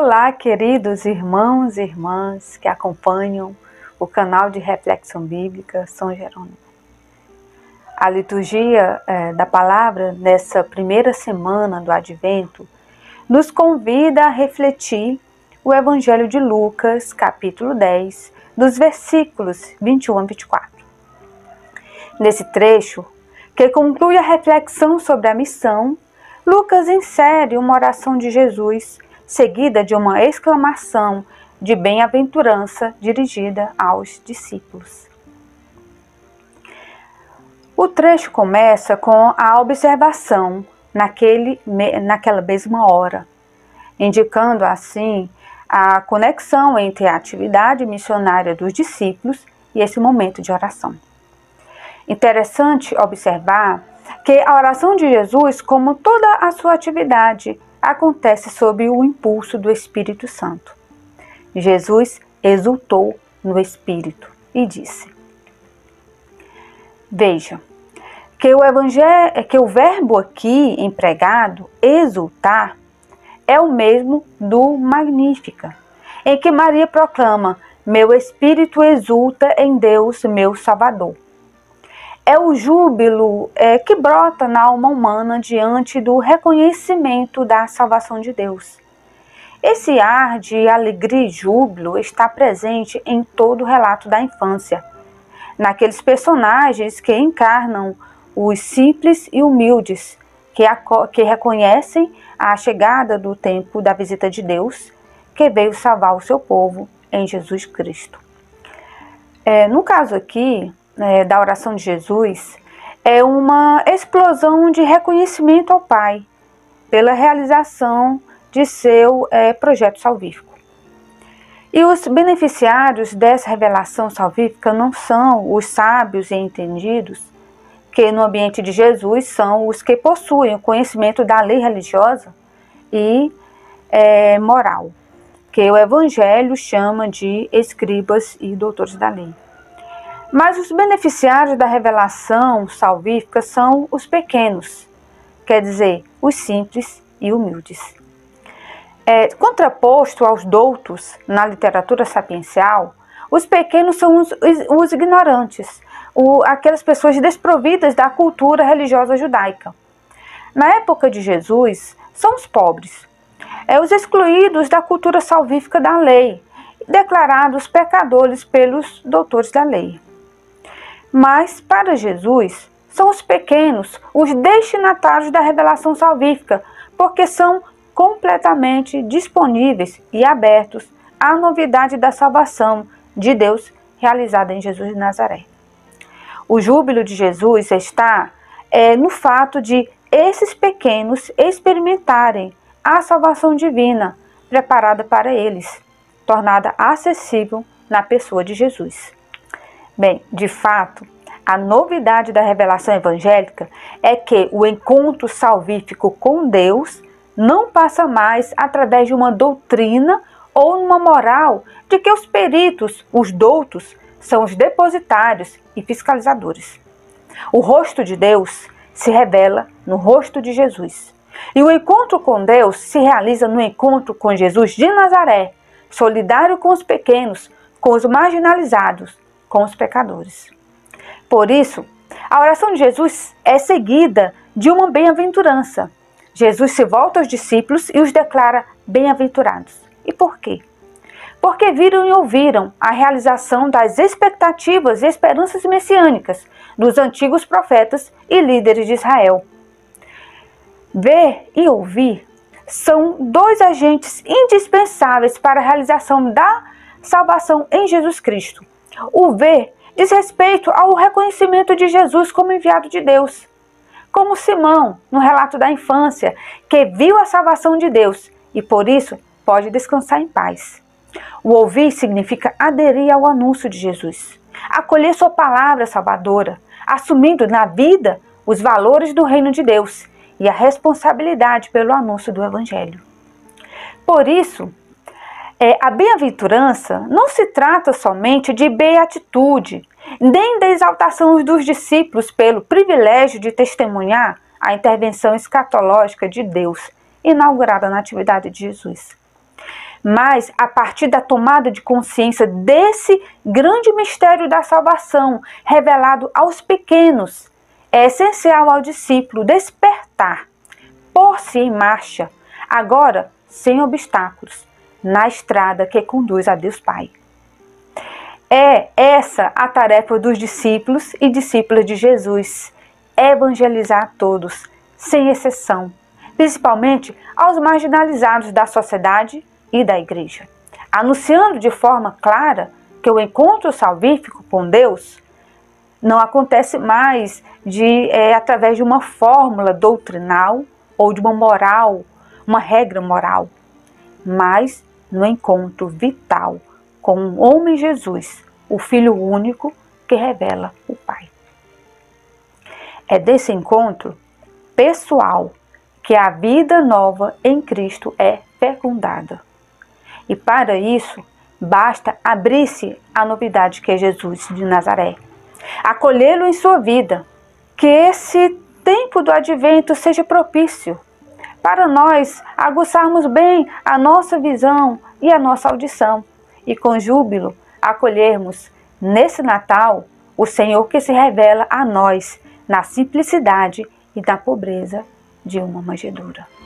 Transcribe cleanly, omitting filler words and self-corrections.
Olá, queridos irmãos e irmãs que acompanham o canal de Reflexão Bíblica São Jerônimo. A liturgia da palavra nessa primeira semana do Advento nos convida a refletir o Evangelho de Lucas, capítulo 10, dos versículos 21 a 24. Nesse trecho, que conclui a reflexão sobre a missão, Lucas insere uma oração de Jesus, seguida de uma exclamação de bem-aventurança dirigida aos discípulos. O trecho começa com a observação naquela mesma hora, indicando assim a conexão entre a atividade missionária dos discípulos e esse momento de oração. Interessante observar que a oração de Jesus, como toda a sua atividade, acontece sob o impulso do Espírito Santo. Jesus exultou no Espírito e disse: Veja, que o verbo aqui empregado, exultar, é o mesmo do Magnífica, em que Maria proclama: meu espírito exulta em Deus, meu Salvador. É o júbilo que brota na alma humana diante do reconhecimento da salvação de Deus. Esse ar de alegria e júbilo está presente em todo o relato da infância, naqueles personagens que encarnam os simples e humildes, que reconhecem a chegada do tempo da visita de Deus, que veio salvar o seu povo em Jesus Cristo. No caso aqui, da oração de Jesus, é uma explosão de reconhecimento ao Pai pela realização de seu projeto salvífico. E os beneficiários dessa revelação salvífica não são os sábios e entendidos, que no ambiente de Jesus são os que possuem o conhecimento da lei religiosa e moral, que o Evangelho chama de escribas e doutores da lei. Mas os beneficiários da revelação salvífica são os pequenos, quer dizer, os simples e humildes. Contraposto aos doutos na literatura sapiencial, os pequenos são os ignorantes, aquelas pessoas desprovidas da cultura religiosa judaica. Na época de Jesus, são os pobres, os excluídos da cultura salvífica da lei, declarados pecadores pelos doutores da lei. Mas, para Jesus, são os pequenos, os destinatários da revelação salvífica, porque são completamente disponíveis e abertos à novidade da salvação de Deus realizada em Jesus de Nazaré. O júbilo de Jesus está no fato de esses pequenos experimentarem a salvação divina preparada para eles, tornada acessível na pessoa de Jesus. Bem, de fato, a novidade da revelação evangélica é que o encontro salvífico com Deus não passa mais através de uma doutrina ou uma moral de que os peritos, os doutos, são os depositários e fiscalizadores. O rosto de Deus se revela no rosto de Jesus. E o encontro com Deus se realiza no encontro com Jesus de Nazaré, solidário com os pequenos, com os marginalizados, com os pecadores. Por isso, a oração de Jesus é seguida de uma bem-aventurança. Jesus se volta aos discípulos e os declara bem-aventurados. E por quê? Porque viram e ouviram a realização das expectativas e esperanças messiânicas dos antigos profetas e líderes de Israel. Ver e ouvir são dois agentes indispensáveis para a realização da salvação em Jesus Cristo. O ver diz respeito ao reconhecimento de Jesus como enviado de Deus, como Simão, no relato da infância, que viu a salvação de Deus e por isso pode descansar em paz. O ouvir significa aderir ao anúncio de Jesus, acolher sua palavra salvadora, assumindo na vida os valores do reino de Deus e a responsabilidade pelo anúncio do Evangelho. Por isso, a bem-aventurança não se trata somente de beatitude, nem da exaltação dos discípulos pelo privilégio de testemunhar a intervenção escatológica de Deus inaugurada na atividade de Jesus. Mas a partir da tomada de consciência desse grande mistério da salvação revelado aos pequenos, é essencial ao discípulo despertar, pôr-se em marcha, agora sem obstáculos, na estrada que conduz a Deus Pai. É essa a tarefa dos discípulos e discípulas de Jesus, evangelizar a todos, sem exceção, principalmente aos marginalizados da sociedade e da igreja, anunciando de forma clara que o encontro salvífico com Deus não acontece mais através de uma fórmula doutrinal ou de uma moral, uma regra moral, mas no encontro vital com o homem Jesus, o Filho único que revela o Pai. É desse encontro pessoal que a vida nova em Cristo é fecundada. E para isso, basta abrir-se à novidade que é Jesus de Nazaré, acolhê-lo em sua vida, que esse tempo do advento seja propício para nós aguçarmos bem a nossa visão e a nossa audição e com júbilo acolhermos nesse Natal o Senhor que se revela a nós na simplicidade e na pobreza de uma manjedoura.